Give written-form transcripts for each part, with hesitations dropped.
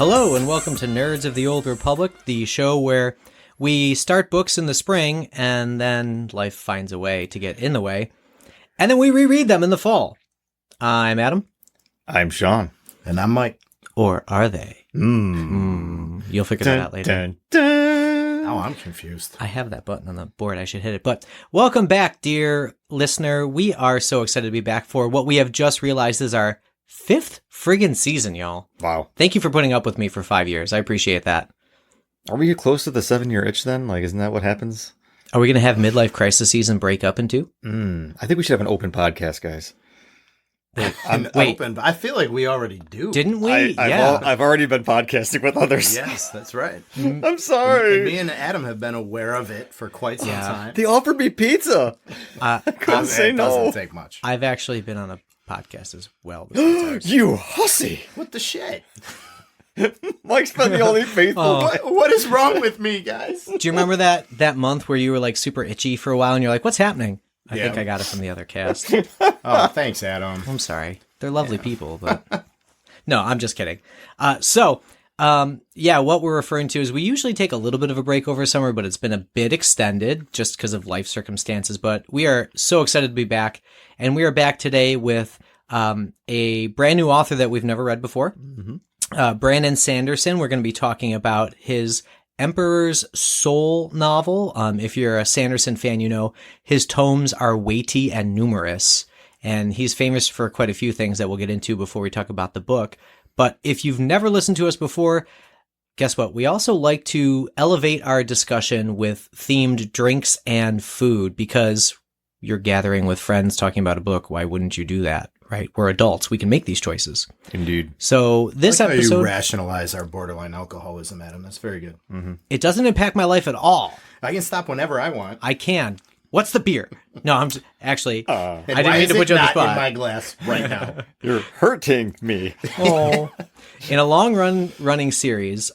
Hello and welcome to Nerds of the Old Republic, the show where we start books in the spring and then life finds a way to get in the way, and then we reread them in the fall. I'm Adam. I'm Sean. And I'm Mike. Or are they? You'll figure that out later. Dun, dun. Oh, I'm confused. I have that button on the board. I should hit it. But welcome back, dear listener. We are so excited to be back for what we have just realized is our 5th friggin' season, y'all. Wow. Thank you for putting up with me for 5 years. I appreciate that. Are we close to the 7-year itch then? Like, isn't that what happens? Are we going to have midlife crises and break up in two? I think we should have an open podcast, guys. Wait. Open, but I feel like we already do. Didn't we? I've already been podcasting with others. Yes, that's right. I'm sorry. And me and Adam have been aware of it for quite some time. They offered me pizza. I couldn't say It no. doesn't take much. I've actually been on a podcast as well. Besides ours. You hussy. What the shit? Mike's been the only faithful. What is wrong with me, guys? Do you remember that month where you were like super itchy for a while and you're like, what's happening? I think I got it from the other cast. Oh, thanks, Adam. I'm sorry. They're lovely people, but no, I'm just kidding. What we're referring to is we usually take a little bit of a break over summer, but it's been a bit extended just because of life circumstances. But we are so excited to be back, and we are back today with a brand new author that we've never read before, Brandon Sanderson. We're going to be talking about his Emperor's Soul novel. If you're a Sanderson fan, you know his tomes are weighty and numerous, and he's famous for quite a few things that we'll get into before we talk about the book. But if you've never listened to us before, guess what? We also like to elevate our discussion with themed drinks and food because you're gathering with friends talking about a book. Why wouldn't you do that? Right? We're adults. We can make these choices. Indeed. So this How episode, you rationalize our borderline alcoholism, Adam. That's very good. it doesn't impact my life at all. I can stop whenever I want. I can. What's the beer? No, I'm just, actually, And I didn't why mean is to put it you on the not spot. in my glass right now? You're hurting me. Oh. In a running series,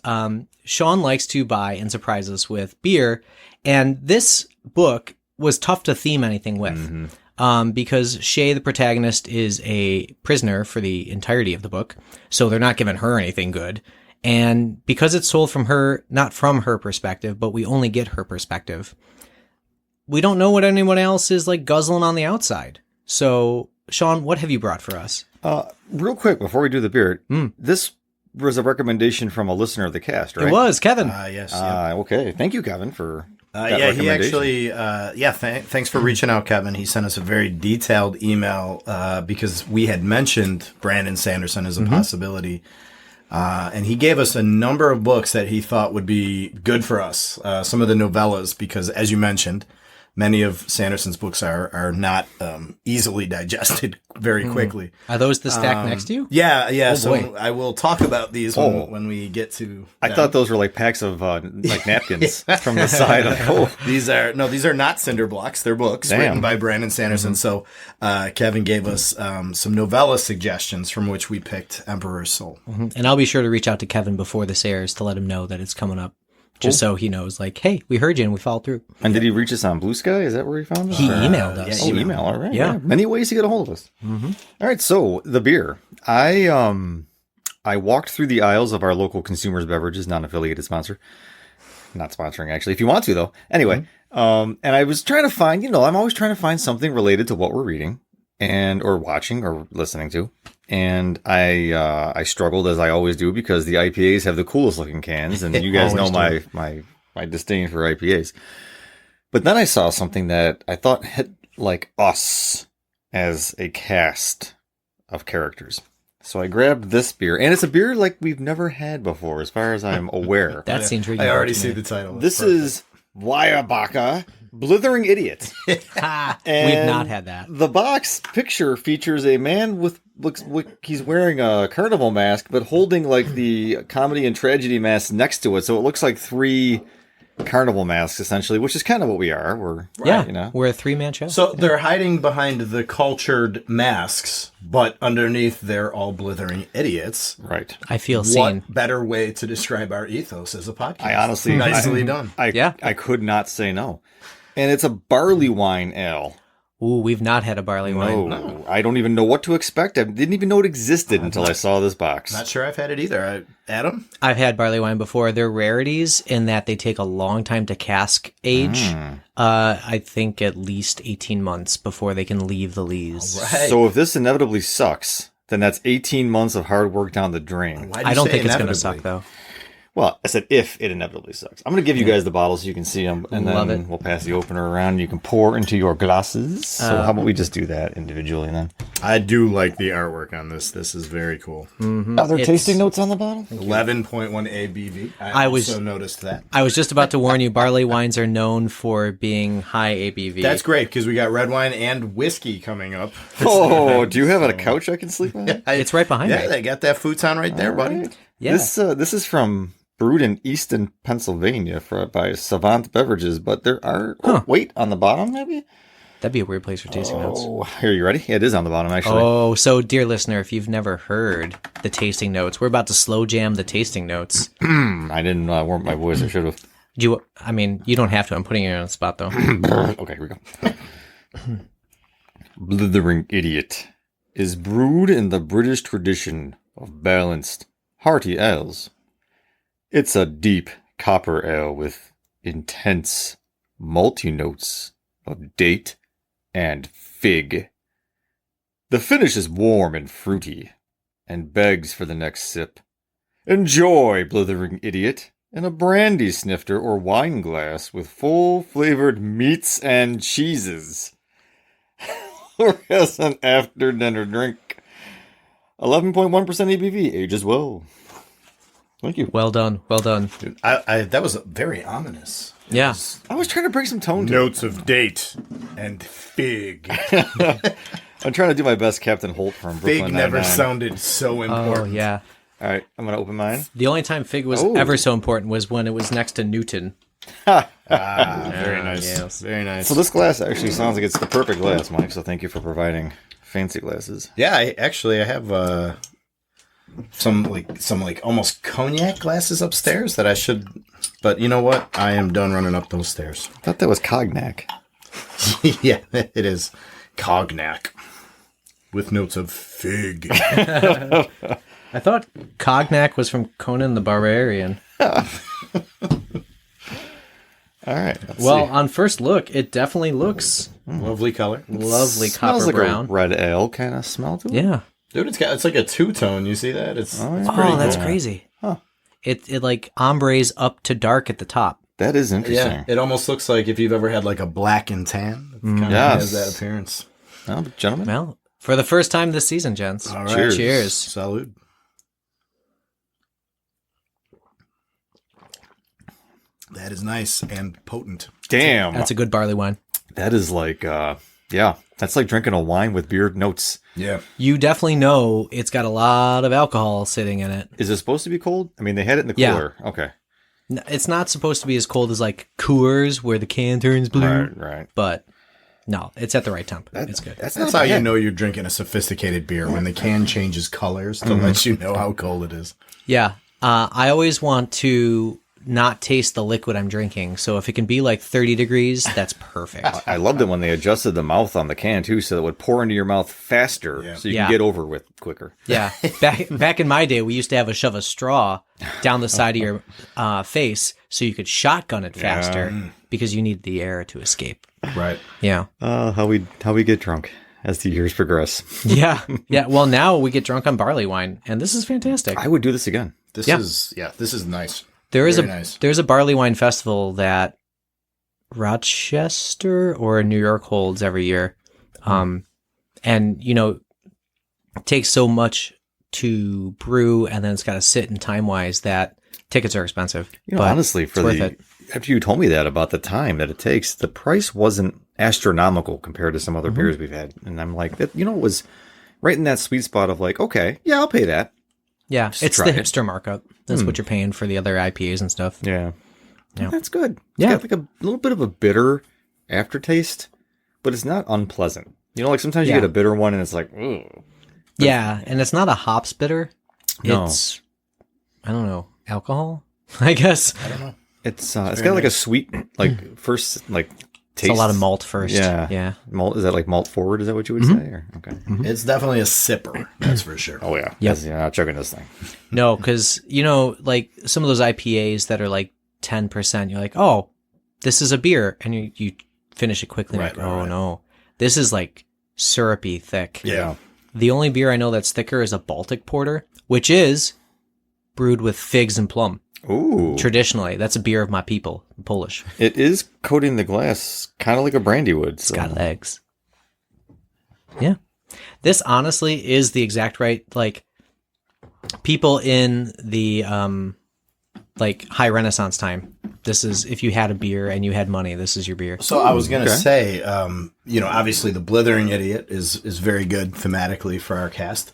Sean likes to buy and surprise us with beer, and this book was tough to theme anything with. Because Shay, the protagonist, is a prisoner for the entirety of the book, so they're not giving her anything good. And because it's told from her, not from her perspective, but we only get her perspective, we don't know what anyone else is like guzzling on the outside. So, Sean, what have you brought for us? Real quick, before we do the beer, this was a recommendation from a listener of the cast, right? It was Kevin. Yes. Okay. Thank you, Kevin, for Yeah, he actually, thanks for reaching out, Kevin. He sent us a very detailed email because we had mentioned Brandon Sanderson as a possibility. And he gave us a number of books that he thought would be good for us. Some of the novellas, because as you mentioned, many of Sanderson's books are not easily digested very quickly. Are those the stack next to you? Yeah. Oh, So boy. I will talk about these when we get to. I thought those were like packs of like napkins from the side. These are not cinder blocks. They're books written by Brandon Sanderson. So Kevin gave us some novella suggestions from which we picked Emperor's Soul. And I'll be sure to reach out to Kevin before this airs to let him know that it's coming up. Just so he knows, like, hey, we heard you and we followed through. And did he reach us on Blue Sky? Is that where he found us? He emailed us. Oh, email. All right. Yeah. Many ways to get a hold of us. All right. So the beer. I walked through the aisles of our local Consumers Beverages, non-affiliated sponsor. Not sponsoring, actually. If you want to, though. Anyway. And I was trying to find, I'm always trying to find something related to what we're reading or watching or listening to. And I struggled, as I always do, because the IPAs have the coolest looking cans, and you guys know my disdain for IPAs. But then I saw something that I thought hit like us as a cast of characters. So I grabbed this beer, and it's a beer like we've never had before, as far as I'm aware. That's intriguing. I already see the title. This is Weyerbacher, Blithering Idiot. We've not had that. The box picture features a man looks like he's wearing a carnival mask, but holding like the comedy and tragedy mask next to it. So it looks like 3 carnival masks, essentially, which is kind of what we are. We're a 3-man show. So they're hiding behind the cultured masks, but underneath they're all blithering idiots. Right. I feel seen. What better way to describe our ethos as a podcast? I honestly... Nicely done. I could not say no. And it's a barley wine ale. Ooh, we've not had a barley wine. No, I don't even know what to expect. I didn't even know it existed until I saw this box. Not sure I've had it either. Adam? I've had barley wine before. They're rarities in that they take a long time to cask age. I think at least 18 months before they can leave the lees. Right. So if this inevitably sucks, then that's 18 months of hard work down the drain. I don't think it's going to suck, though. Well, I said if it inevitably sucks. I'm going to give you guys the bottles so you can see them, and Love then it. we'll pass the opener around. And you can pour into your glasses. So how about we just do that individually then? I do like the artwork on this. This is very cool. Are there tasting notes on the bottle? 11.1 ABV. I also noticed that. I was just about to warn you, barley wines are known for being high ABV. That's great because we got red wine and whiskey coming up. Oh, do you have a couch I can sleep on? It's right behind me. Yeah, they got that futon right there, buddy. Yeah. This is from brewed in Easton, Pennsylvania by Savant Beverages, but there are wait on the bottom maybe. That'd be a weird place for tasting notes. Oh, here, you ready? Yeah, it is on the bottom actually. Oh, so dear listener, if you've never heard the tasting notes, we're about to slow jam the tasting notes. I didn't warm my voice. I should have. You don't have to. I'm putting you on the spot though. Okay, here we go. Blithering Idiot is brewed in the British tradition of balanced, hearty ales. It's a deep copper ale with intense, malty notes of date and fig. The finish is warm and fruity, and begs for the next sip. Enjoy, Blithering Idiot, in a brandy snifter or wine glass with full-flavored meats and cheeses. Or as an after-dinner drink. 11.1% ABV, ages well. Thank you. Well done. Well done. Dude, that was very ominous. Yeah. I was trying to bring some tone to it. Notes of date and fig. I'm trying to do my best Captain Holt from Brooklyn Fig never Nine-Nine. sounded so Oh, important. yeah. All right, I'm going to open mine. The only time fig was ever so important was when it was next to Newton. Very nice. Yes. Very nice. So this glass actually sounds like it's the perfect glass, Mike, so thank you for providing fancy glasses. Yeah, I have some almost cognac glasses upstairs that I should. But you know what? I am done running up those stairs. I thought that was cognac. Yeah, it is cognac with notes of fig. I thought cognac was from Conan the Barbarian. All right. let's Well, see. on first look, it definitely looks Lovely color, lovely Smells copper like brown. a red ale kind of smell to it. Yeah. dude. It's like a two-tone. You see that? It's yeah. pretty Oh, that's cool. crazy. Huh. It like ombres up to dark at the top. That is interesting. Yeah, it almost looks like if you've ever had like a black and tan. It kind of Yes. has that appearance. Well, gentlemen. Well, for the first time this season, gents. All right. Cheers. Cheers. Salud. That is nice and potent. Damn. That's a good barley wine. That is like, that's like drinking a wine with beer notes. Yeah. You definitely know it's got a lot of alcohol sitting in it. Is it supposed to be cold? I mean, they had it in the Yeah. cooler. Okay. It's not supposed to be as cold as like Coors where the can turns blue, Right. but no, it's at the right temp. It's good. That's how you know you're drinking a sophisticated beer when the can changes colors to let you know how cold it is. Yeah. I always want to not taste the liquid I'm drinking. So if it can be like 30 degrees, that's perfect. I loved it when they adjusted the mouth on the can too, so that it would pour into your mouth faster, Yeah. so you Yeah. can get over with quicker. Yeah. Back in my day, we used to have shove a straw down the side of your face so you could shotgun it faster because you needed the air to escape. Right. Yeah. How we get drunk as the years progress. Yeah. Yeah. Well, now we get drunk on barley wine, and this is fantastic. I would do this again. This Yeah. is nice. There's Very nice. a barley wine festival that Rochester or New York holds every year. And it takes so much to brew, and then it's got to sit in time wise that tickets are expensive. But Honestly, it's worth it. after you told me that about the time that it takes, the price wasn't astronomical compared to some other beers we've had, and I'm like, that it was right in that sweet spot of like, okay, yeah, I'll pay that. Yeah, it's try the it. hipster markup. That's what you're paying for the other IPAs and stuff. Yeah, Yeah. that's good. Yeah. It's got like a little bit of a bitter aftertaste, but it's not unpleasant. Like sometimes you Yeah. get a bitter one and it's like, ugh. Yeah, and it's not a hops bitter. No. It's, I don't know, alcohol, I guess. I don't know. It's got like a sweet, like first, like It's a lot of malt first. Yeah. Malt, is that like malt forward? Is that what you would say? Or, okay. It's definitely a sipper, that's for sure. Oh, yeah. Yep. You're not chugging this thing. No, because, like some of those IPAs that are like 10%, you're like, oh, this is a beer. And you finish it quickly. Right, like, oh, no. This is like syrupy thick. Yeah. The only beer I know that's thicker is a Baltic Porter, which is brewed with figs and plum. Ooh. Traditionally, that's a beer of my people, Polish. It is coating the glass kind of like a brandy would. It's got legs. Yeah. This honestly is the exact right, like, people in the, like, high Renaissance time. This is, if you had a beer and you had money, this is your beer. So I was going to say, obviously the Blithering Idiot is very good thematically for our cast,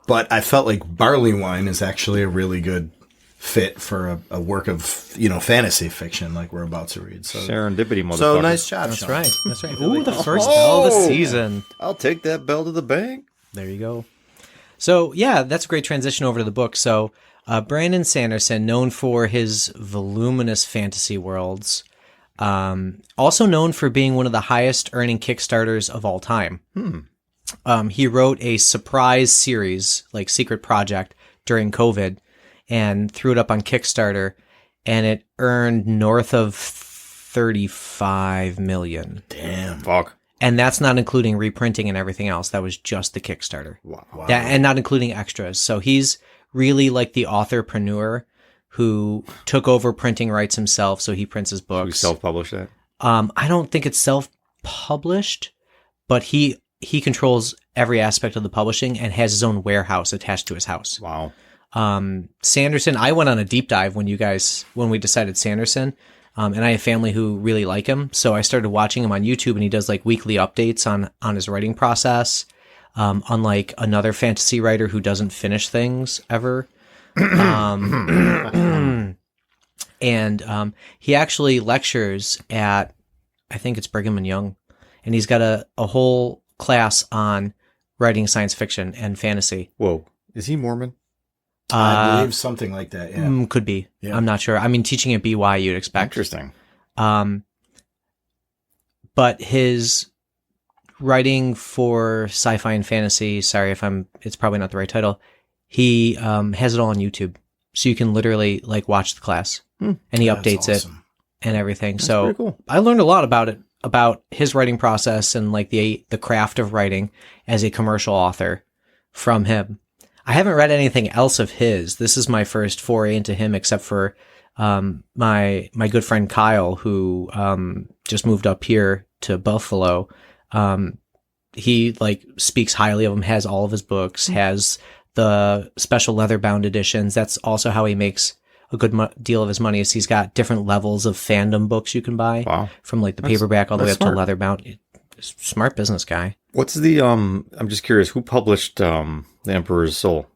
but I felt like Barlywine is actually a really good fit for a work of, fantasy fiction like we're about to read. So serendipity, motherfucker. So nice job, That's Sean. right. That's right. Ooh, the first bell of the season. I'll take that bell to the bank. There you go. So, yeah, that's a great transition over to the book. So, Brandon Sanderson, known for his voluminous fantasy worlds, also known for being one of the highest earning Kickstarters of all time. He wrote a surprise series, like Secret Project, during COVID and threw it up on Kickstarter, and it earned north of 35 million. Damn. Fuck. And that's not including reprinting and everything else. That was just the Kickstarter. Wow. And not including extras. So he's really like the authorpreneur who took over printing rights himself. So he prints his books. We self-publish that? I don't think it's self-published, but he controls every aspect of the publishing and has his own warehouse attached to his house. Wow. Sanderson, I went on a deep dive when we decided Sanderson. And I have family who really like him. So I started watching him on YouTube, and he does like weekly updates on his writing process. Unlike another fantasy writer who doesn't finish things ever. And he actually lectures at, I think it's Brigham and Young, and he's got a whole class on writing science fiction and fantasy. Whoa. Is he Mormon? I believe something like that, yeah. Could be. Yeah. I'm not sure. I mean, teaching at BY, you'd expect. Interesting. But his writing for sci-fi and fantasy, it's probably not the right title. He has it all on YouTube. So you can literally like watch the class and he updates it and everything. That's so pretty cool. I learned a lot about it, about his writing process and like the craft of writing as a commercial author from him. I haven't read anything else of his. This is my first foray into him, except for my good friend Kyle, who just moved up here to Buffalo. He like speaks highly of him, has all of his books, has the special leather bound editions. That's also how he makes a good deal of his money. Is he's got different levels of fandom books you can buy. Wow. From like the paperback all the way up smart. to leather bound. Smart business guy. What's the, I'm just curious, who published The Emperor's Soul?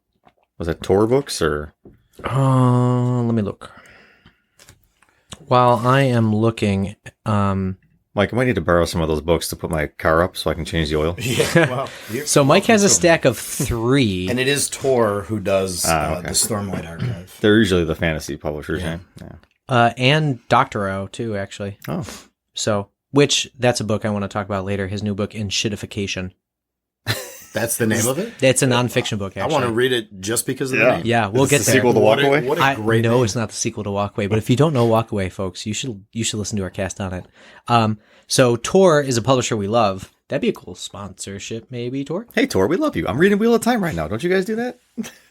Was it Tor Books or? Let me look. While I am looking, Mike, I might need to borrow some of those books to put my car up so I can change the oil. Yeah, well, so Mike has a stack of 3. and it is Tor who does okay. the Stormlight Archive. They're usually the fantasy publishers, Yeah. Yeah. And Doctorow too, actually. Oh. So, that's a book I want to talk about later. His new book, In Shitification. That's the name of it? It's a nonfiction book, actually. I want to read it just because of the Yeah. name. Yeah, we'll get the there. sequel to What Walkaway? what a great No, name. it's not the sequel to Walkaway, but if you don't know Walkaway, folks, you should listen to our cast on it. So Tor is a publisher we love. That'd be a cool sponsorship, maybe, Tor? Hey, Tor, we love you. I'm reading Wheel of Time right now. Don't you guys do that?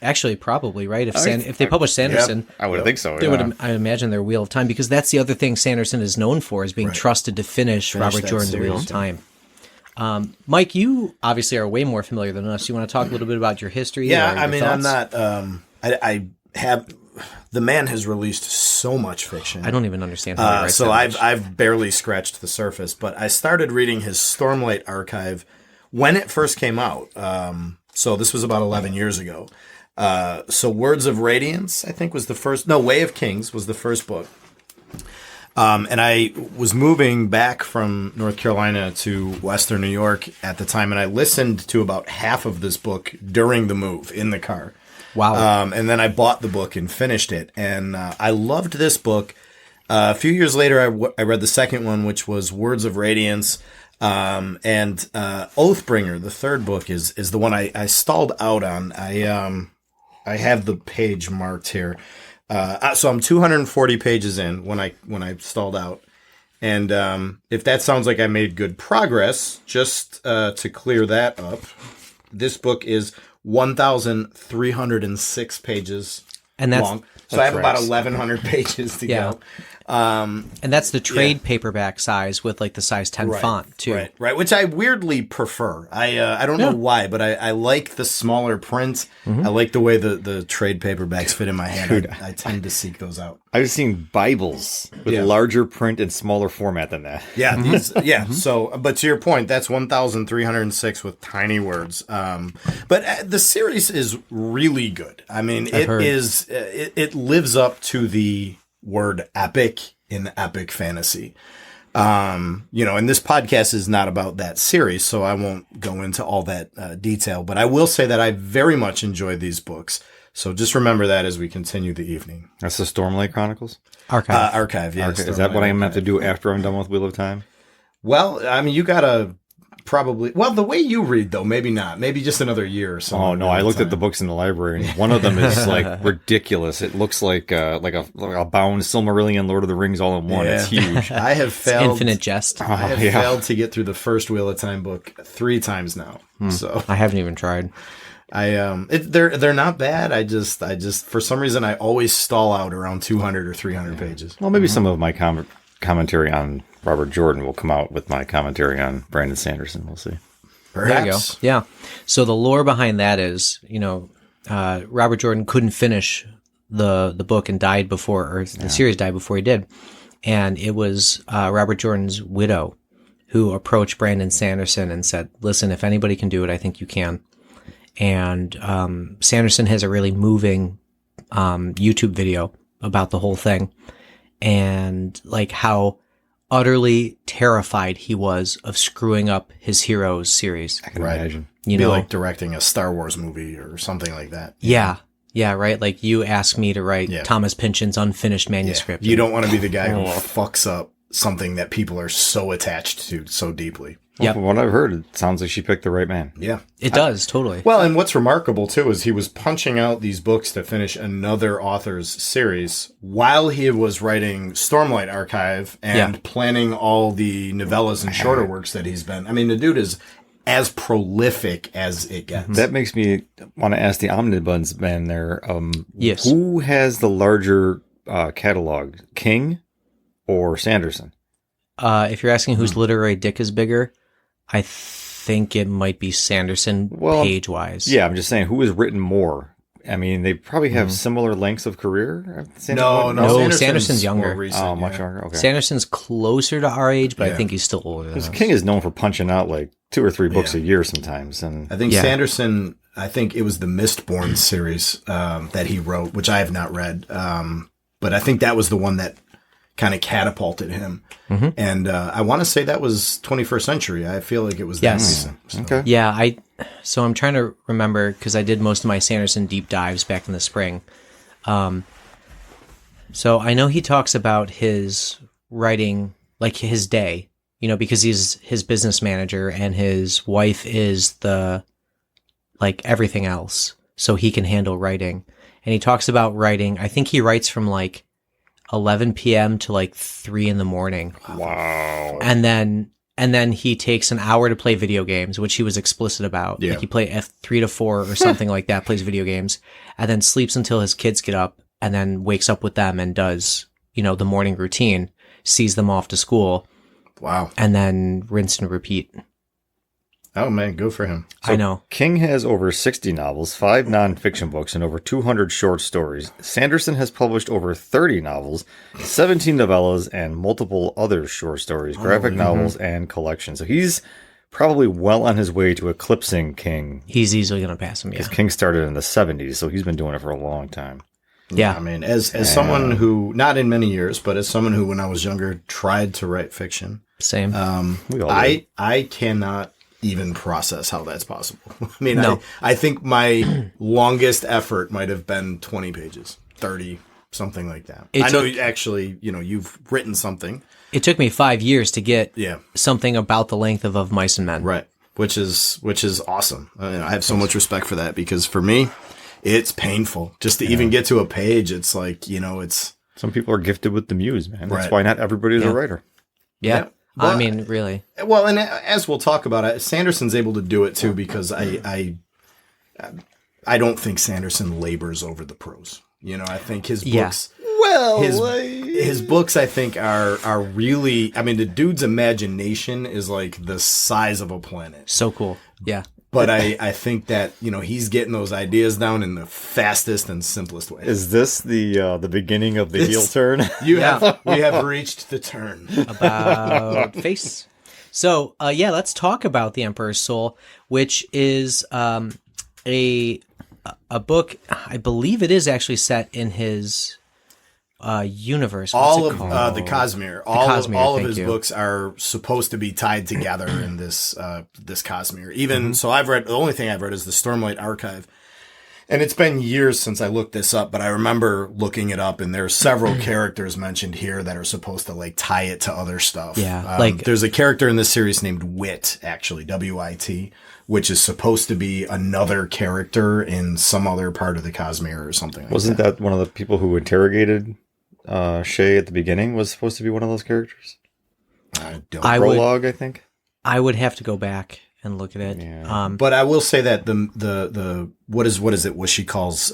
Actually, probably, right? If they publish Sanderson, I would think so. they Yeah. would, I imagine, their Wheel of Time, because that's the other thing Sanderson is known for, is being trusted to finish Robert that Jordan's Wheel of series, Time. Mike, you obviously are way more familiar than us. You want to talk a little bit about your history? Yeah, or I your mean, thoughts? I'm not. I have. The man has released so much fiction. I don't even understand how he writes So that much. I've barely scratched the surface, but I started reading his Stormlight Archive when it first came out. So this was about 11 years ago. So Words of Radiance, I think, was the first. No, Way of Kings was the first book. And I was moving back from North Carolina to Western New York at the time, and I listened to about half of this book during the move in the car. Wow. And then I bought the book and finished it, and I loved this book. A few years later, I read the second one, which was Words of Radiance. And Oathbringer, the third book, is the one I stalled out on. I have the page marked here. So I'm 240 pages in when I stalled out. And if that sounds like I made good progress, just to clear that up, this book is 1,306 pages long. So I have about 1,100 pages to go. And that's the trade paperback size with like the size 10 font too. Right. Which I weirdly prefer. I don't know why, but I like the smaller print. I like the way the trade paperbacks fit in my hand. Dude. I tend to seek those out. I've seen Bibles with larger print and smaller format than that. Yeah. So, but to your point, that's 1,306 with tiny words. But the series is really good. I mean, it lives up to the word epic in epic fantasy. And this podcast is not about that series, so I won't go into all that detail, but I will say that I very much enjoyed these books. So just remember that as we continue the evening. That's the Stormlight Chronicles? Archive, yeah. Is that what I'm meant to do after I'm done with Wheel of Time? Well, I mean, you gotta probably, the way you read though, maybe not. Maybe just another year or so. Oh no, I looked at the books in the library, and one of them is like ridiculous. It looks like a bound Silmarillion Lord of the Rings all in one. It's huge. I have failed. Infinite Jest. I have failed to get through the first Wheel of Time book 3 times now. So I haven't even tried. They're not bad. I just for some reason I always stall out around 200 or 300 pages. Well, maybe some of my commentary on Robert Jordan will come out with my commentary on Brandon Sanderson. We'll see. Perhaps. There you go. Yeah. So the lore behind that is, Robert Jordan couldn't finish the book and died before, or the series died before he did. And it was Robert Jordan's widow who approached Brandon Sanderson and said, listen, if anybody can do it, I think you can. And Sanderson has a really moving YouTube video about the whole thing and like how utterly terrified he was of screwing up his Heroes series. I can imagine. You know, like directing a Star Wars movie or something like that. Yeah. Yeah, right? Like you asked me to write Thomas Pynchon's unfinished manuscript. You don't want to be the guy who fucks up something that people are so attached to so deeply. Well, from what I've heard, it sounds like she picked the right man. Yeah. It does, totally. Well, and what's remarkable, too, is he was punching out these books to finish another author's series while he was writing Stormlight Archive and planning all the novellas and shorter works that he's been. I mean, the dude is as prolific as it gets. That makes me want to ask the Omnibus man there. Yes. Who has the larger catalog, King or Sanderson? If you're asking whose literary dick is bigger, I think it might be Sanderson page-wise. Yeah, I'm just saying, who has written more? I mean, they probably have similar lengths of career. No, Sanderson's younger. Recent, much younger. Okay. Sanderson's closer to our age, but I think he's still older than us. King is known for punching out like 2 or 3 books a year sometimes. And I think Sanderson, I think it was the Mistborn series that he wrote, which I have not read. But I think that was the one that kind of catapulted him. And I want to say that was 21st century. I feel like it was that recent. So. Okay. Yeah, so I'm trying to remember because I did most of my Sanderson deep dives back in the spring. So I know he talks about his writing, like his day, because he's his business manager and his wife is the, like everything else. So he can handle writing. And he talks about writing. I think he writes from like 11 p.m. to like 3 in the morning. Wow. And then he takes an hour to play video games, which he was explicit about. Yeah. Like he play F3 to 4 or something like that, plays video games, and then sleeps until his kids get up and then wakes up with them and does, the morning routine, sees them off to school. Wow. And then rinse and repeat. Oh man, good for him. I know. King has over 60 novels, 5 nonfiction books, and over 200 short stories. Sanderson has published over 30 novels, 17 novellas, and multiple other short stories, graphic novels, and collections. So he's probably well on his way to eclipsing King. He's easily going to pass him, Because King started in the 70s, so he's been doing it for a long time. Yeah. I mean, as someone who, not in many years, but as someone who, when I was younger, tried to write fiction. Same. We all did. I cannot even process how that's possible. I mean, No. I think my longest effort might have been 20 pages, 30, something like that. It I know took- actually, you've written something. It took me 5 years to get Yeah. something about the length of Mice and Men. Right. Which is awesome. I have so much respect for that because for me, it's painful just to even get to a page. It's like, it's. Some people are gifted with the muse, man. That's Right. why not everybody's a writer. Yeah. Well, I mean, really. Well, and as we'll talk about it, Sanderson's able to do it too because I don't think Sanderson labors over the prose. I think his books. Well, His books, I think, are really. I mean, the dude's imagination is like the size of a planet. So cool. Yeah. But I think that he's getting those ideas down in the fastest and simplest way. is this the beginning of the heel turn? We have reached the turn. About face. So, let's talk about The Emperor's Soul, which is a book. I believe it is actually set in his universe. What's All it of called? the Cosmere, Cosmere, all of thank his you. books are supposed to be tied together in this Cosmere. Even so, the only thing I've read is the Stormlight Archive, and it's been years since I looked this up, but I remember looking it up, and there are several characters mentioned here that are supposed to like tie it to other stuff. Yeah, there's a character in this series named Wit, actually WIT, which is supposed to be another character in some other part of the Cosmere or something. Wasn't that one of the people who interrogated Shay at the beginning was supposed to be one of those characters? I don't. Prologue, I think. I would have to go back and look at it. Yeah. But I will say that the what is it? What she calls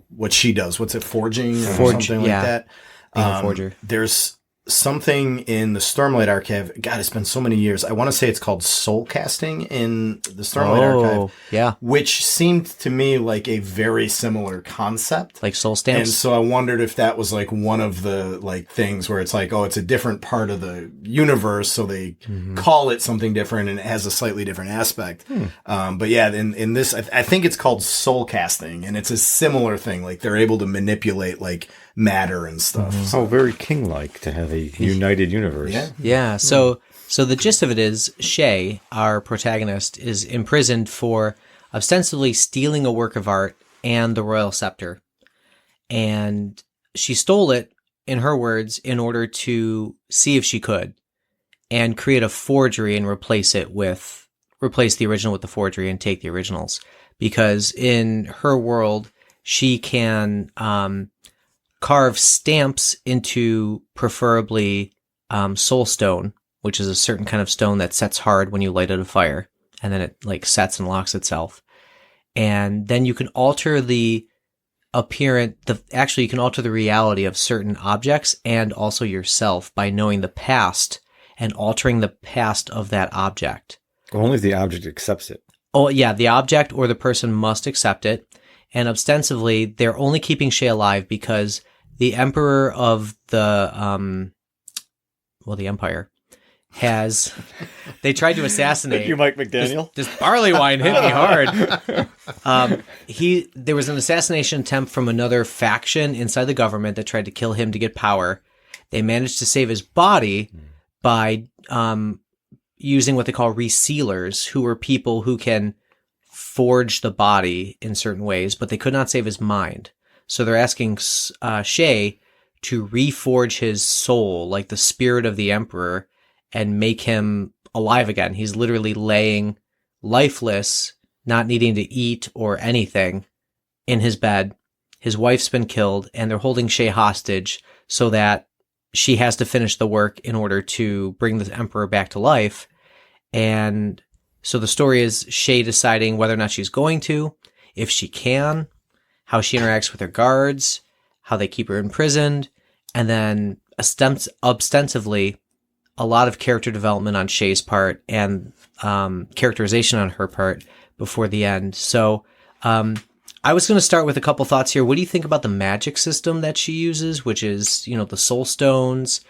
what she does? What's it? Forging or something like that. Being a forger. There's something in the Stormlight Archive. God, it's been so many years. I want to say it's called soul casting in the Stormlight Archive. Yeah. Which seemed to me like a very similar concept. Like soul And stamps. so I wondered if that was like one of the like things where it's like, oh, it's a different part of the universe, so they call it something different and it has a slightly different aspect. But yeah, in this, I think it's called soul casting, and it's a similar thing. Like they're able to manipulate like matter and stuff. Oh, very king-like to have a united universe. Yeah. Yeah. So the gist of it is Shay, our protagonist, is imprisoned for ostensibly stealing a work of art and the royal scepter. And she stole it, in her words, in order to see if she could and create a forgery and replace the original with the forgery and take the originals. Because in her world, she can carve stamps into preferably soul stone, which is a certain kind of stone that sets hard when you light it a fire, and then it like sets and locks itself. And then you can alter the you can alter the reality of certain objects and also yourself by knowing the past and altering the past of that object. Only if the object accepts it. Oh yeah, the object or the person must accept it. And ostensibly, they're only keeping Shay alive because the emperor of the Empire they tried to assassinate. Thank you, Mike McDaniel. This Barlywine hit me hard. There was an assassination attempt from another faction inside the government that tried to kill him to get power. They managed to save his body by using what they call resealers, who are people who can forge the body in certain ways, but they could not save his mind. So they're asking Shay to reforge his soul, like the spirit of the emperor, and make him alive again. He's literally laying lifeless, not needing to eat or anything, in his bed. His wife's been killed, and they're holding Shay hostage so that she has to finish the work in order to bring the emperor back to life. And so the story is Shay deciding whether or not she's going to, if she can, how she interacts with her guards, how they keep her imprisoned, and then ostensibly a lot of character development on Shay's part and characterization on her part before the end. So I was going to start with a couple thoughts here. What do you think about the magic system that she uses, which is, the soul stones?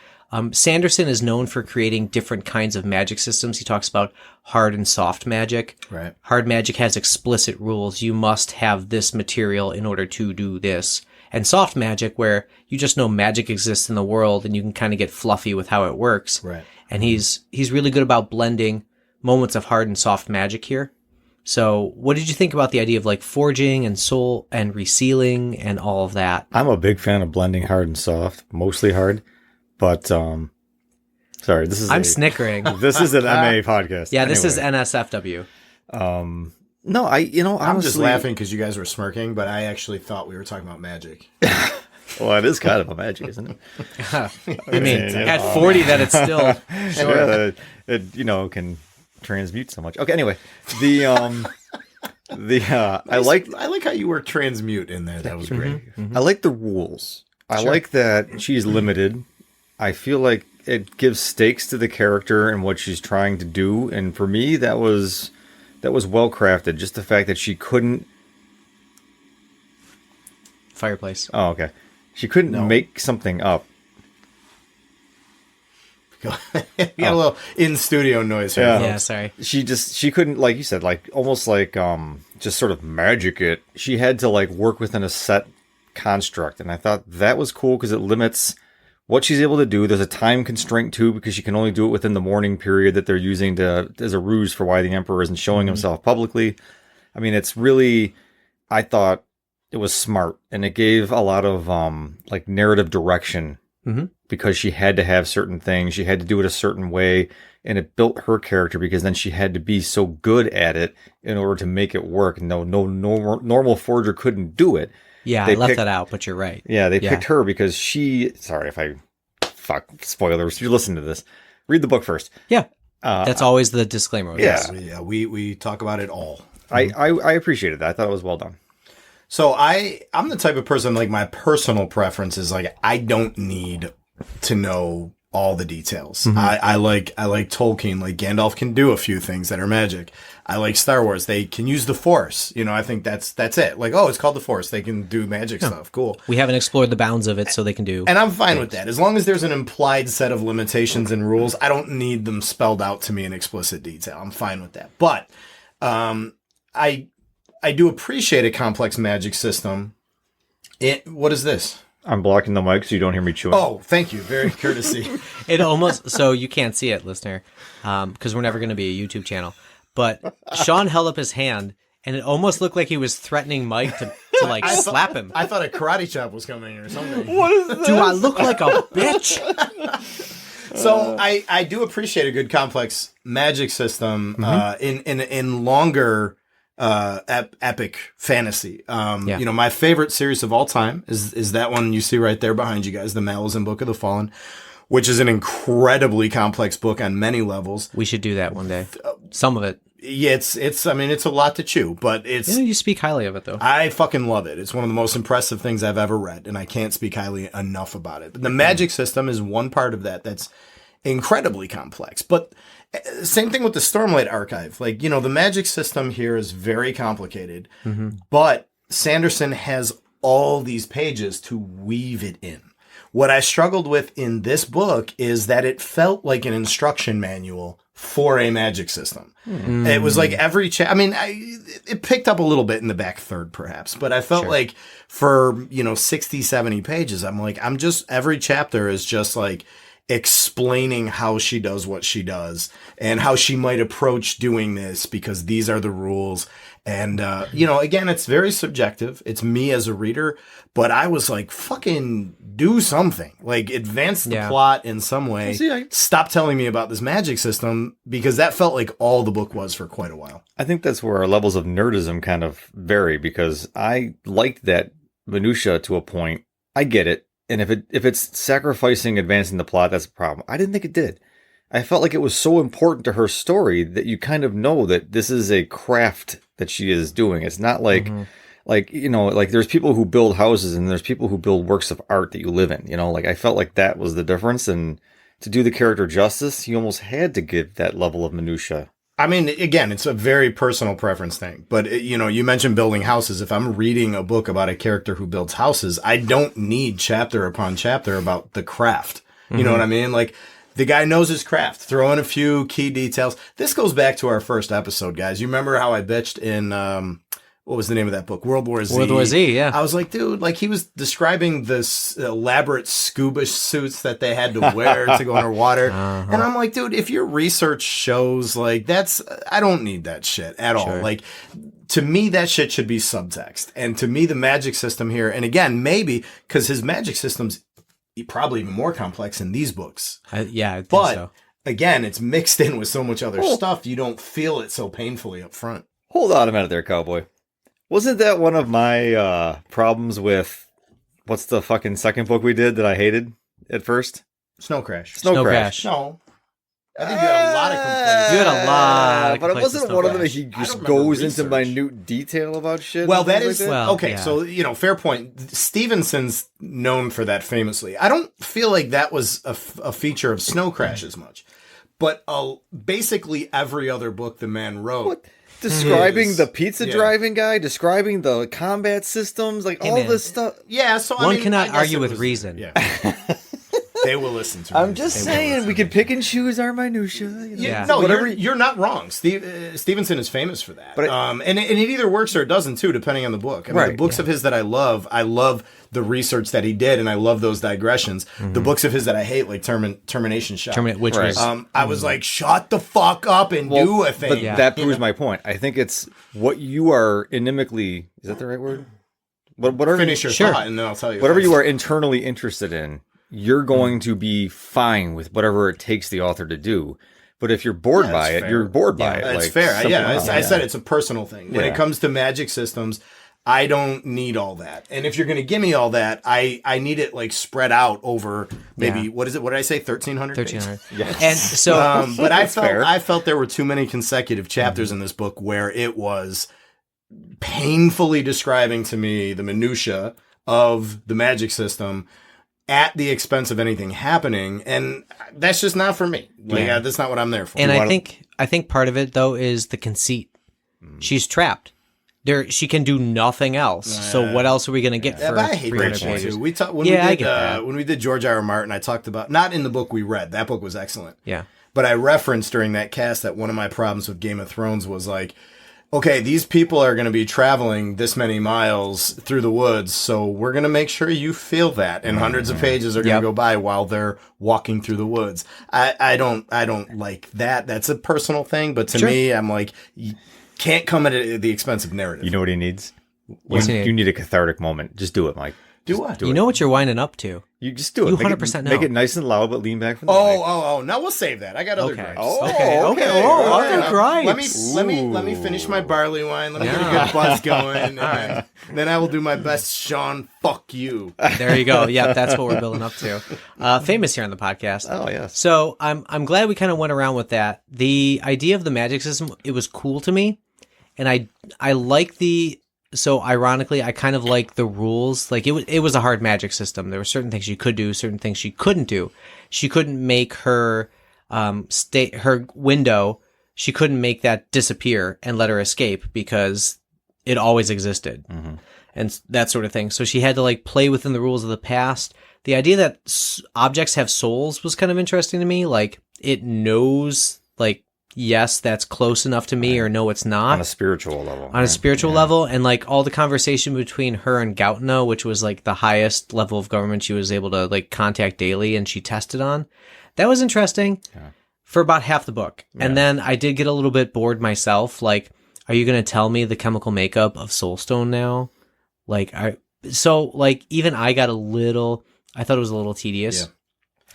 Sanderson is known for creating different kinds of magic systems. He talks about hard and soft magic. Right. Hard magic has explicit rules. You must have this material in order to do this. And soft magic, where you just know magic exists in the world and you can kind of get fluffy with how it works. Right. And he's really good about blending moments of hard and soft magic here. So what did you think about the idea of like forging and soul and resealing and all of that? I'm a big fan of blending hard and soft, mostly hard, but sorry, I'm snickering. This is an MA podcast. Yeah, this is Anyway. NSFW. No, honestly, I'm just laughing because you guys were smirking, but I actually thought we were talking about magic. Well, it is kind of a magic, isn't it? I mean, at 40 that it's still Yeah, it can transmute so much. Okay, anyway, I like how you were transmute in there. That was great. I like the rules. I like that she's limited. I feel like it gives stakes to the character and what she's trying to do, and for me, that was well crafted. Just the fact that she couldn't. fireplace. Oh, okay. She couldn't make something up. You got a little in studio noise here. Yeah, sorry. She couldn't, like you said, like almost like just sort of magic it. She had to like work within a set construct, and I thought that was cool because it limits what she's able to do. There's a time constraint too, because she can only do it within the mourning period that they're using as a ruse for why the emperor isn't showing himself publicly. I mean, it's really, I thought it was smart, and it gave a lot of like narrative direction. Because she had to have certain things, she had to do it a certain way, and it built her character because then she had to be so good at it in order to make it work. No normal forger couldn't do it. Yeah, I left that out, but you're right. Yeah, they picked her because sorry if I spoilers. You listen to this. Read the book first. Yeah, that's always the disclaimer. Yeah, we talk about it all. I appreciated that. I thought it was well done. So I'm the type of person, like my personal preference is like, I don't need to know all the details. I like Tolkien, like Gandalf can do a few things that are magic. I like Star Wars. They can use the Force. I think that's it. Like, oh, it's called the Force. They can do magic stuff. Cool. We haven't explored the bounds of it, so they can do. And I'm fine with that. As long as there's an implied set of limitations and rules, I don't need them spelled out to me in explicit detail. I'm fine with that. But I do appreciate a complex magic system. What is this? I'm blocking the mic so you don't hear me chewing. Oh, thank you. Very courtesy. It almost, so you can't see it, listener, because we're never going to be a YouTube channel. But Sean held up his hand, and it almost looked like he was threatening Mike to like slap him. I thought a karate chop was coming or something. What is this? Do I look like a bitch? So I do appreciate a good complex magic system in longer epic fantasy. My favorite series of all time is that one you see right there behind you guys, the Malazan Book of the Fallen, which is an incredibly complex book on many levels. We should do that one day. Some of it. Yeah, it's a lot to chew, but you speak highly of it though. I fucking love it. It's one of the most impressive things I've ever read, and I can't speak highly enough about it. But the magic system is one part of that's incredibly complex. But same thing with the Stormlight Archive. Like, the magic system here is very complicated, but Sanderson has all these pages to weave it in. What I struggled with in this book is that it felt like an instruction manual for a magic system. It was like every it picked up a little bit in the back third perhaps, but I felt like for, 60, 70 pages, every chapter is just like explaining how she does what she does and how she might approach doing this because these are the rules. And, again, it's very subjective. It's me as a reader, but I was like, fucking do something. Like, advance the plot in some way. Stop telling me about this magic system, because that felt like all the book was for quite a while. I think that's where our levels of nerdism kind of vary, because I liked that minutia to a point. I get it. And if it's sacrificing advancing the plot, that's a problem. I didn't think it did. I felt like it was so important to her story that you kind of know that this is a craft that she is doing. It's not like, like there's people who build houses and there's people who build works of art that you live in, I felt like that was the difference. And to do the character justice, you almost had to give that level of minutia. I mean, again, it's a very personal preference thing, but you mentioned building houses. If I'm reading a book about a character who builds houses, I don't need chapter upon chapter about the craft. You know what I mean? Like, the guy knows his craft. Throw in a few key details. This goes back to our first episode, guys. You remember how I bitched in, what was the name of that book? World War Z. World War Z, yeah. I was like, dude, like he was describing this elaborate scuba suits that they had to wear to go underwater. And I'm like, dude, if your research shows like I don't need that shit at all. Like to me, that shit should be subtext. And to me, the magic system here, and again, maybe because his magic system's probably even more complex in these books. I think but so. Again, it's mixed in with so much other stuff. You don't feel it so painfully up front. Hold on a minute there, cowboy. Wasn't that one of my problems with what's the fucking second book we did that I hated at first? Snow Crash. Snow Crash. No. I think you had a lot of complaints. You had a lot of but it complaints wasn't with one Snow of them that Crash. he just remember goes into research. minute detail about shit. Well, and that things is like Well, okay. yeah. So fair point. Stevenson's known for that famously. I don't feel like that was a feature of Snow Crash as much, but basically every other book the man wrote. What? Describing is- the pizza yeah. driving guy, describing the combat systems, like all man. this stuff. Yeah, so I One mean, cannot I guess argue it with was- reason. Yeah, they will listen to. I'm me. just They will saying, listen we to can me. pick and choose our minutia. You know? Yeah. No, Whatever you're not wrong. Stevenson is famous for that. But and it either works or it doesn't too, depending on the book. I mean, the Right, books of his that I love the research that he did, and I love those digressions. The books of his that I hate, like Termination Shot. Which Right. was I was like, shut the fuck up and do a thing. But Yeah. that proves my point. I think it's what you are inimically, is that the right word? Whatever, Finish your Sure. thought, and then I'll tell you. whatever you are internally interested in, you're going to be fine with whatever it takes the author to do. But if you're bored Yeah, by that's it, fair. you're bored by it. It's like, fair. simple Yeah, enough. I said it's a personal thing. When Yeah. it comes to magic systems, I don't need all that. And if you're going to give me all that, I need it like spread out over maybe, Yeah. what is it? What did I say? 1,300 pages? 1300. And so But That's fair. I felt there were too many consecutive chapters in this book where it was painfully describing to me the minutia of the magic system at the expense of anything happening, and that's just not for me. Like Yeah. that's not what I'm there for. And I think part of it though is the conceit. She's trapped. She can do nothing else. So what else are we going to get Yeah, for but I hate 300 that shit pages? too. We talked when Yeah, I we get did that. when we did George R. R. Martin. I talked about not in the book we read. That book was excellent. Yeah. But I referenced during that cast that one of my problems with Game of Thrones was like, okay, these people are going to be traveling this many miles through the woods, so we're going to make sure you feel that, and hundreds of pages are going to go by while they're walking through the woods. I don't like that. That's a personal thing, but to me, I'm like, you can't come at the expense of narrative. You know what he needs? What's he need? You need a cathartic moment. Just do it, Mike. Do what? You know what you're winding up to. You just do it. You Make 100% know. Make it nice and loud, but lean back from the mic. Oh! Now we'll save that. I got other Okay. gripes. Okay. Oh, Other gripes. Let me finish my barley wine. Let me get a good buzz going. And then I will do my best. Sean, fuck you. There you go. Yeah, that's what we're building up to. Famous here on the podcast. Oh, yes. So I'm glad we kind of went around with that. The idea of the magic system, it was cool to me, and I like the. So ironically, I kind of like the rules. Like it was a hard magic system. There were certain things she could do, certain things she couldn't do. She couldn't make her her window. She couldn't make that disappear and let her escape because it always existed, and that sort of thing. So she had to like play within the rules of the past. The idea that objects have souls was kind of interesting to me. Like it knows, like, yes, that's close enough to me, or no, it's not. On a spiritual level. On a spiritual level, and like all the conversation between her and Gautno, which was like the highest level of government she was able to like contact daily, and she tested on. That was interesting for about half the book. And then I did get a little bit bored myself. Like, are you going to tell me the chemical makeup of Soulstone now? Like, even I got I thought it was a little tedious. Yeah.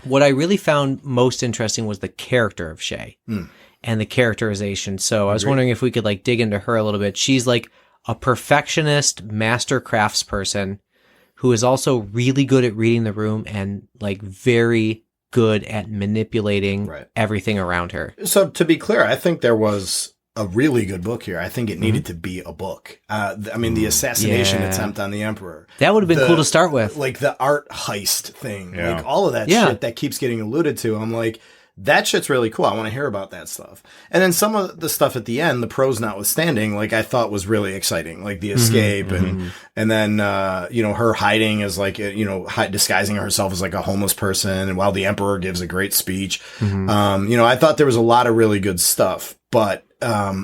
What I really found most interesting was the character of Shay. And the characterization. So I was wondering if we could like dig into her a little bit. She's like a perfectionist master craftsperson who is also really good at reading the room and like very good at manipulating everything around her. So to be clear, I think there was a really good book here. I think it needed to be a book. I mean, the assassination attempt on the emperor. That would have been cool to start with. Like the art heist thing. Yeah. Like all of that shit that keeps getting alluded to. I'm like, that shit's really cool. I want to hear about that stuff. And then some of the stuff at the end, the prose notwithstanding, like I thought was really exciting, like the escape and then, her hiding as like, disguising herself as like a homeless person. And while the emperor gives a great speech, I thought there was a lot of really good stuff, but,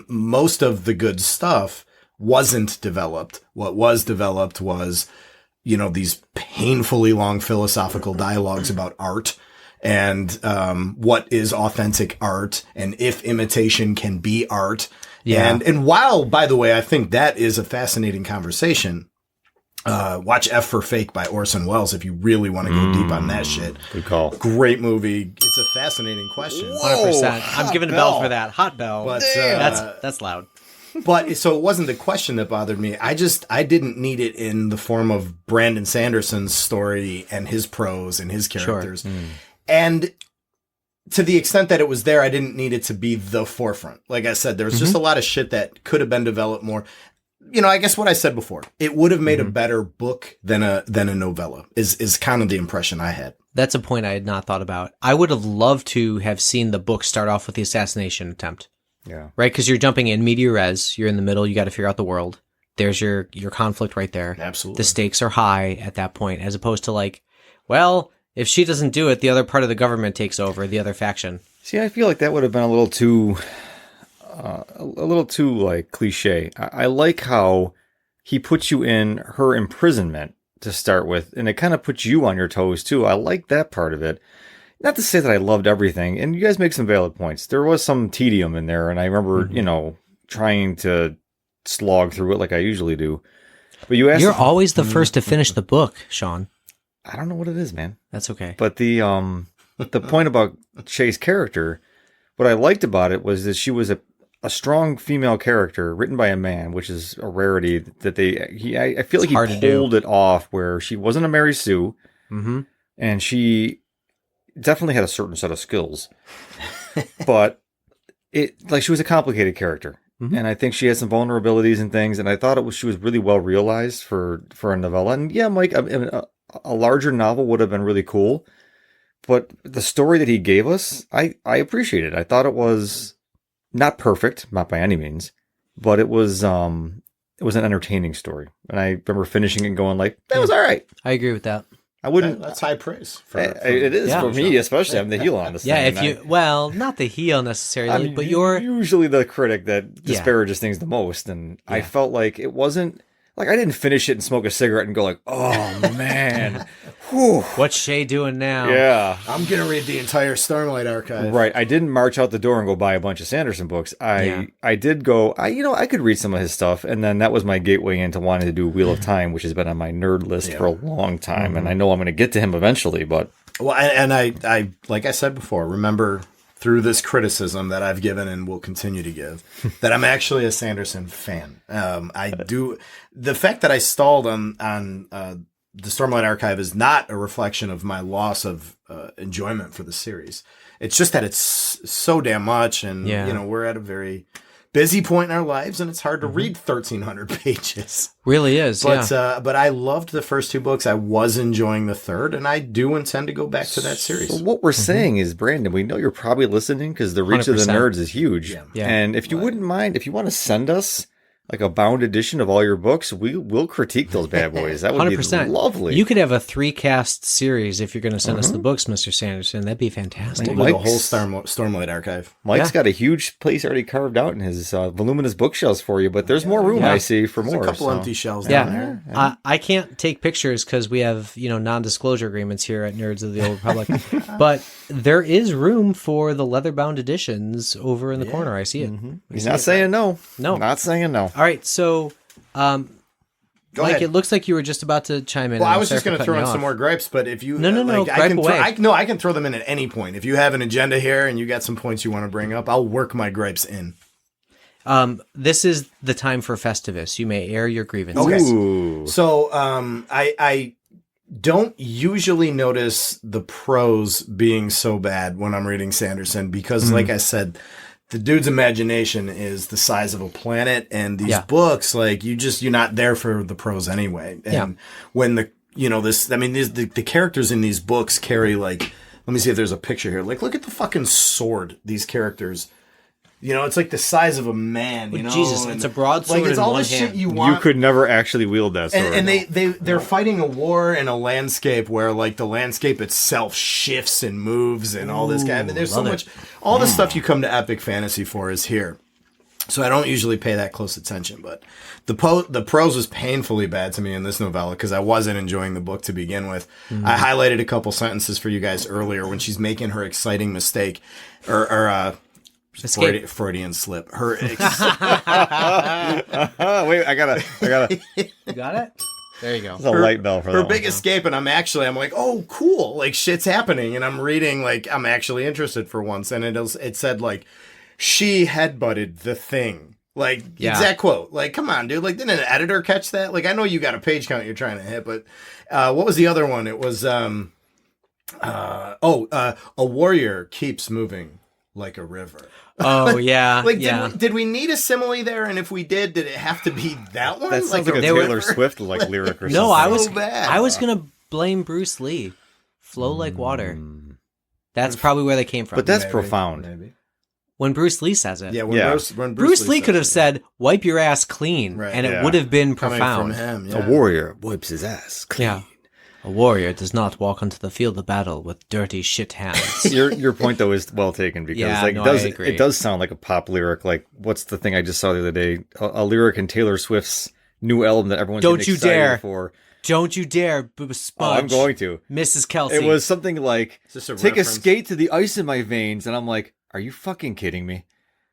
most of the good stuff wasn't developed. What was developed was, these painfully long philosophical dialogues about art and what is authentic art and if imitation can be art. Yeah. And while, by the way, I think that is a fascinating conversation, watch F for Fake by Orson Welles if you really want to go deep on that shit. Good call. Great movie. It's a fascinating question. 100%. I'm giving a bell for that. Hot bell. But, That's loud. But so it wasn't the question that bothered me. I didn't need it in the form of Brandon Sanderson's story and his prose and his characters. Sure. And to the extent that it was there, I didn't need it to be the forefront. Like I said, there was just a lot of shit that could have been developed more. I guess what I said before, it would have made a better book than a novella is kind of the impression I had. That's a point I had not thought about. I would have loved to have seen the book start off with the assassination attempt. Yeah. Right? Because you're jumping in media res. You're in the middle. You got to figure out the world. There's your conflict right there. Absolutely. The stakes are high at that point, as opposed to like, well, if she doesn't do it, the other part of the government takes over, the other faction. See, I feel like that would have been a little too like cliche. I like how he puts you in her imprisonment to start with, and it kind of puts you on your toes too. I like that part of it. Not to say that I loved everything, and you guys make some valid points. There was some tedium in there, and I remember, trying to slog through it like I usually do. But you're always the first to finish the book, Sean. I don't know what it is, man. That's okay. But the point about Shay's character, what I liked about it was that she was a strong female character written by a man, which is a rarity that I feel like he pulled it off where she wasn't a Mary Sue, and she definitely had a certain set of skills, but she was a complicated character, and I think she had some vulnerabilities and things, and I thought she was really well realized for a novella. And yeah, Mike, a larger novel would have been really cool, but the story that he gave us, I appreciated. I thought it was not perfect, not by any means, but it was an entertaining story, and I remember finishing it and going like, that was all right. I agree with that. I wouldn't. That's high praise. It is for me, especially. I'm the heel on this. Yeah, thing, not the heel necessarily, but you're usually the critic that disparages things the most, and I felt like it wasn't like I didn't finish it and smoke a cigarette and go like, oh man, whew. What's Shay doing now? Yeah, I'm gonna read the entire Stormlight archive. Right, I didn't march out the door and go buy a bunch of Sanderson books. I did go. I could read some of his stuff, and then that was my gateway into wanting to do Wheel of Time, which has been on my nerd list for a long time, and I know I'm going to get to him eventually. But I like I said before, remember through this criticism that I've given and will continue to give, that I'm actually a Sanderson fan. I do. The fact that I stalled on the Stormlight Archive is not a reflection of my loss of enjoyment for the series. It's just that it's so damn much, and we're at a very busy point in our lives, and it's hard to read 1,300 pages. Really is, but I loved the first two books. I was enjoying the third, and I do intend to go back to that series. So what we're saying is, Brandon, we know you're probably listening because the reach 100%. Of the nerds is huge. Yeah. And if you wouldn't mind, if you want to send us like a bound edition of all your books, we'll critique those bad boys. That would 100%. Be lovely. You could have a 3-cast series if you're going to send us the books, Mr. Sanderson. That'd be fantastic. The whole Stormlight archive. Mike's got a huge place already carved out in his voluminous bookshelves for you, but there's more room, I see, for there's more. A couple empty shelves down there. I can't take pictures because we have non-disclosure agreements here at Nerds of the Old Republic, but there is room for the leather-bound editions over in the corner. I see it. He's not saying no. No. Not saying no. All right, so Mike, ahead. it looks like you were just about to chime in. Well, I was just going to throw in some more gripes, but if you no, I can throw them in at any point. If you have an agenda here and you got some points you want to bring up, I'll work my gripes in. This is the time for Festivus. You may air your grievances. Okay. Ooh. So I don't usually notice the prose being so bad when I'm reading Sanderson because, like I said, the dude's imagination is the size of a planet, and these books, like you're not there for the prose anyway. And when the characters in these books carry like, let me see if there's a picture here. Like, look at the fucking sword these characters. It's like the size of a man. Jesus, it's a broadsword. Like it's all the shit you want. You could never actually wield that sword. And they're fighting a war in a landscape where like the landscape itself shifts and moves and all this guy. I mean, there's so much. All the stuff you come to epic fantasy for is here. So I don't usually pay that close attention, but the prose was painfully bad to me in this novella because I wasn't enjoying the book to begin with. I highlighted a couple sentences for you guys earlier when she's making her exciting mistake, or Freudian slip. Her Wait, I gotta. You got it? There you go. It's a light bell for her that big one. escape, and I'm like, oh, cool, like shit's happening, and I'm reading, like I'm actually interested for once, and it said like she headbutted the thing, like exact quote, like come on, dude, like didn't an editor catch that? Like I know you got a page count you're trying to hit, but what was the other one? It was a warrior keeps moving like a river. Oh yeah, Like, yeah. did we need a simile there? And if we did it have to be that one? That sounds like a Taylor Swift like lyric or something. No, I bad. was gonna blame Bruce Lee. Flow like water. That's probably where they came from. But that's profound. Maybe. when Bruce Lee says it. Yeah, when Bruce Lee could have said, "Wipe your ass clean," Right. and it would have been coming profound. from him. A warrior wipes his ass clean. Yeah. A warrior does not walk onto the field of battle with dirty shit hands. Your point though is well taken because Yeah, like no, I I agree. it does sound like a pop lyric. Like what's the thing I just saw the other day? A lyric in Taylor Swift's new album that everyone's Don't getting you excited dare. for. Don't you dare, Sponge. Oh, I'm going to. Mrs. Kelsey. It was something like, Is this a take reference? a skate to the ice in my veins. And I'm like, are you fucking kidding me?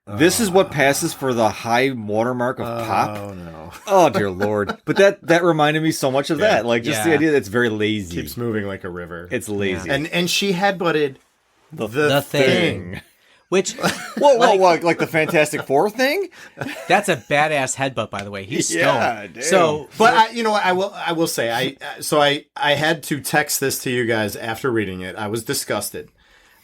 This is what passes for the high watermark of pop? Oh, no. Oh, dear Lord. But that reminded me so much of that. Like, just the Yeah. idea that it's very lazy. Keeps moving like a river. It's lazy. And she headbutted The thing. Which, Whoa, like the Fantastic Four thing? that's a badass headbutt, by the way. He's stoned. Yeah, damn. So, But I will say I had to text this to you guys after reading it. I was disgusted.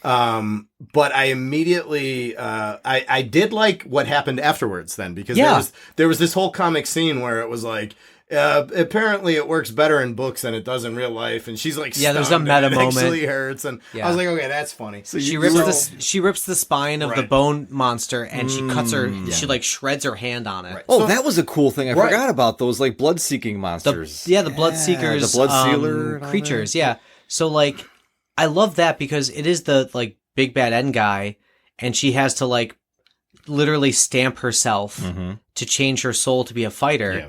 But I immediately I did like what happened afterwards then because there was this whole comic scene where it was like apparently it works better in books than it does in real life, and she's like there's a stunned meta and it moment. actually hurts, and I was like, okay, that's funny. So she rips the spine of the bone monster, and she cuts her. She like shreds her hand on it. Right. Oh, So- that was a cool thing. I Right. forgot about those like blood-seeking monsters. The blood seekers, the blood sealer and all creatures. that. Yeah. So like, I love that because it is the like big bad end guy, and she has to like literally stamp herself to change her soul to be a fighter. Yeah.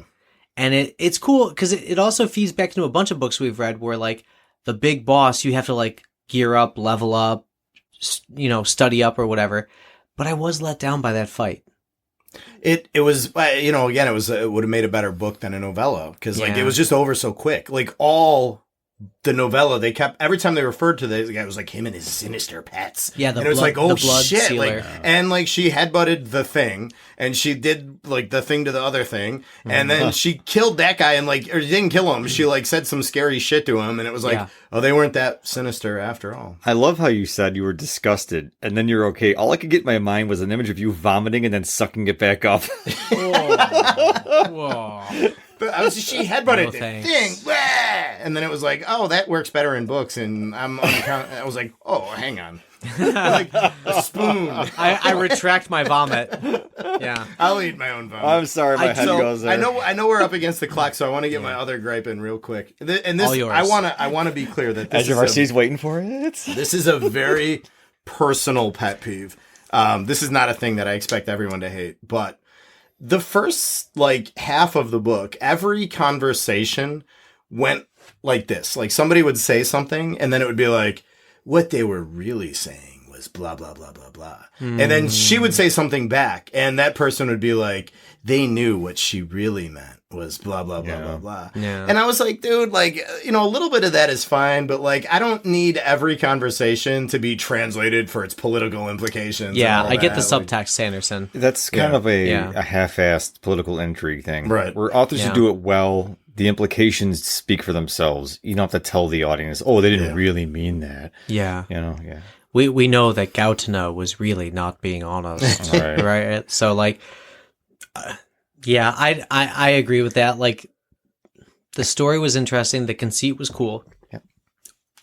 And it's cool because it also feeds back into a bunch of books we've read where like the big boss, you have to like gear up, level up, study up or whatever. But I was let down by that fight. It was again it would have made a better book than a novella because like Yeah. it was just over so quick. Like all the novella, they kept every time they referred to the guy, it was like him and his sinister pets. Yeah, and it was like, oh the blood shit, sealer. like and like she headbutted the thing, and she did like the thing to the other thing, and then she killed that guy, and like or didn't kill him. She like said some scary shit to him, and it was like, oh, they weren't that sinister after all. I love how you said you were disgusted and then you're okay. All I could get in my mind was an image of you vomiting and then sucking it back up. Whoa. But she headbutted No the thanks. thing, wah! And then it was like, oh, that works better in books. And I was like, oh, hang on, like a spoon. I retract my vomit. Yeah. I'll eat my own vomit. I'm sorry, my head goes there. I know we're up against the clock, so I want to get my other gripe in real quick. And this, All yours. I want to be clear that this Edge of RC's waiting for it. this is a very personal pet peeve. This is not a thing that I expect everyone to hate, but the first like half of the book, every conversation went like this. Like somebody would say something and then it would be like, what they were really saying was blah, blah, blah, blah, blah. And then she would say something back and that person would be like, they knew what she really meant was blah, blah, blah, blah, blah. Yeah. And I was like, dude, like, a little bit of that is fine, but like, I don't need every conversation to be translated for its political implications. Yeah, and all I get the that. Like, subtext, Sanderson. That's kind of a Yeah. half-assed political intrigue thing. Right. Where authors Yeah. who do it well, the implications speak for themselves. You don't have to tell the audience, oh, they didn't really mean that. Yeah. Yeah. We know that Gautana was really not being honest. Right. Right? So like yeah, I agree with that. Like the story was interesting, the conceit was cool. Yep.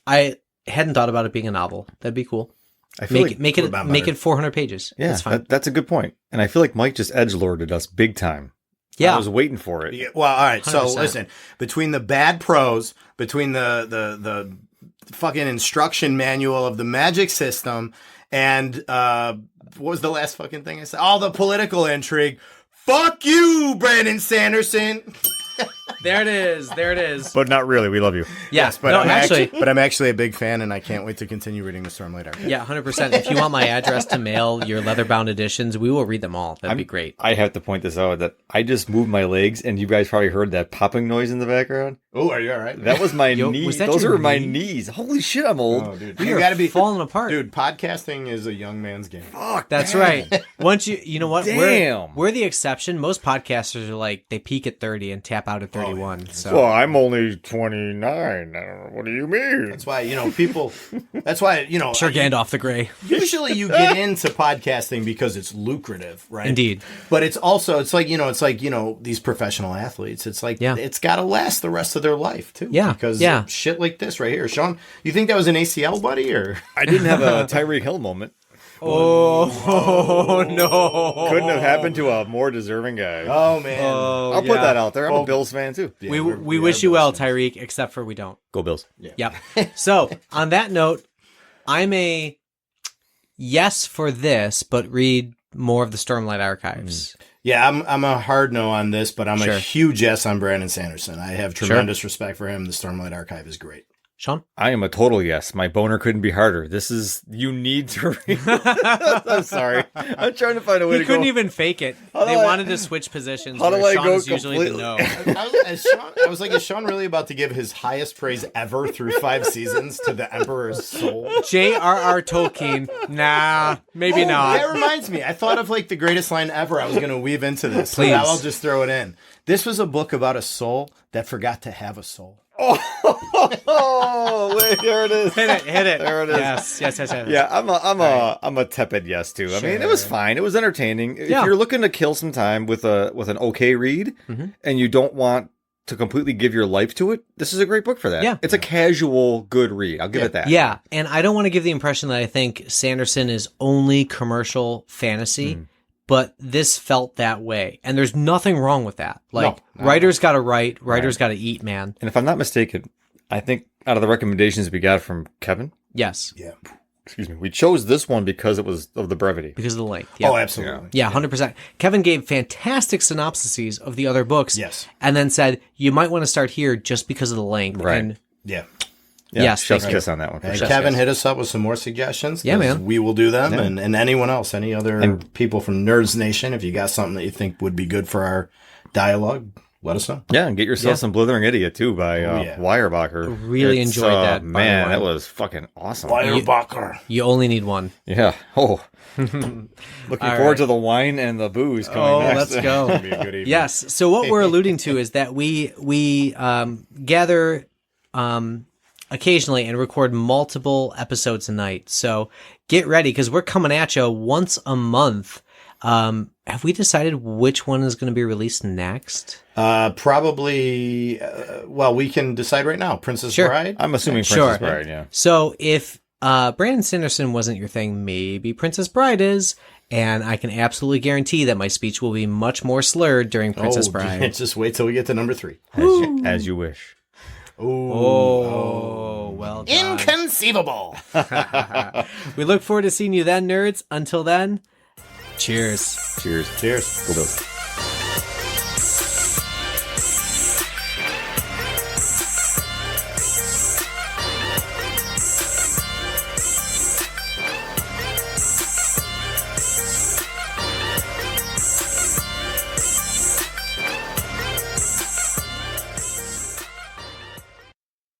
I hadn't thought about it being a novel. That'd be cool. I feel Make it 400 pages. yeah, That's fine. that's a good point. And I feel like Mike just edgelorded us big time. Yeah. I was waiting for it. Yeah, well, all right. So 100%. listen, between the bad prose, between the fucking instruction manual of the magic system, And what was the last fucking thing I said? All the political intrigue. Fuck you, Brandon Sanderson. There it is. There it is. But not really. We love you. Yes, But no, I'm actually a big fan, and I can't wait to continue reading the Stormlight Archive. Yeah, 100%. If you want my address to mail your leather-bound editions, we will read them all. That'd be great. I have to point this out that I just moved my legs, and you guys probably heard that popping noise in the background. Oh, are you all right? That was my knee. was that Those your are my knee? knees. Holy shit, I'm old. Oh, dude. We You are gotta be falling apart. Dude, podcasting is a young man's game. Fuck. That's right. Once you know what? Damn. We're the exception. Most podcasters are like, they peak at 30 and tap out at 31. So Well, I'm only 29. What do you mean? That's why, people, that's why, sure, Gandalf the Grey. usually you get into podcasting because it's lucrative, right? Indeed. But it's also, it's like these professional athletes. It's like, Yeah. it's got to last the rest of their life, too. Yeah, Because yeah. shit like this right here. Sean, you think that was an ACL, buddy, or? I didn't have a Tyreek Hill moment. Oh, no. Couldn't have happened to a more deserving guy. Oh, man. I'll put that out there. I'm a Bills fan, too. Yeah, We are wish you well, Bills fans. Tyreek, except for we don't. Go Bills. Yep. So, on that note, I'm a yes for this, but read more of the Stormlight Archives. Yeah, I'm a hard no on this, but I'm Sure. a huge yes on Brandon Sanderson. I have tremendous respect for him. The Stormlight Archive is great. Sean? I am a total yes. My boner couldn't be harder. You need to read. I'm sorry. I'm trying to find a way He to couldn't go. even fake it. How They do I- wanted to switch positions. How do where I Sean go is usually the completely- no. I was like, is Sean really about to give his highest praise ever through 5 seasons to the Emperor's soul? J.R.R. Tolkien. Nah, maybe not. That reminds me. I thought of like the greatest line ever. I was going to weave into this. So Please. now I'll just throw it in. This was a book about a soul that forgot to have a soul. Oh, wait, here it is. Hit it. There it is. Yes. Yeah, I'm a tepid yes too. I mean, it was fine. It was entertaining. If Yeah. you're looking to kill some time with an okay read, and you don't want to completely give your life to it, this is a great book for that. Yeah. It's a casual good read. I'll give it that. Yeah, and I don't want to give the impression that I think Sanderson is only commercial fantasy, but this felt that way. And there's nothing wrong with that. Like, writers got to write, writers got to eat, man. And if I'm not mistaken, I think out of the recommendations we got from Kevin, Yes, Yeah. excuse me, we chose this one because it was of the brevity. because of the length. Yeah. Oh, absolutely. Yeah, 100%. Kevin gave fantastic synopsises of the other books. Yes. And then said, you might want to start here just because of the length. Right. And Yeah. Yeah, Yes, chef's thank you. kiss on that one. for And sure. Kevin, hit us up with some more suggestions. Yeah, 'cause man. We will do them. And anyone else, any other people from Nerds Nation, if you got something that you think would be good for our dialogue, let us know. Yeah, and get yourself some Blithering Idiot too by yeah. Weyerbacher. Really enjoyed that, Man, Barlywine. that was fucking awesome. Firebacher. you only need one. Yeah. Oh. Looking All forward right. to the wine and the booze coming Oh, next. let's go. It'll be a good evening. Yes. So what we're alluding to is that we gather occasionally and record multiple episodes a night. So get ready because we're coming at you once a month. Have we decided which one is going to be released next? Probably, well, we can decide right now. Princess Sure. Bride? I'm assuming Sure. Princess Bride, yeah. So if Brandon Sanderson wasn't your thing, maybe Princess Bride is. And I can absolutely guarantee that my speech will be much more slurred during Princess Bride. Just wait till we get to number 3. As you wish. Oh, well done. Inconceivable. We look forward to seeing you then, nerds. Until then, cheers. Cheers. Cheers. Go Bills.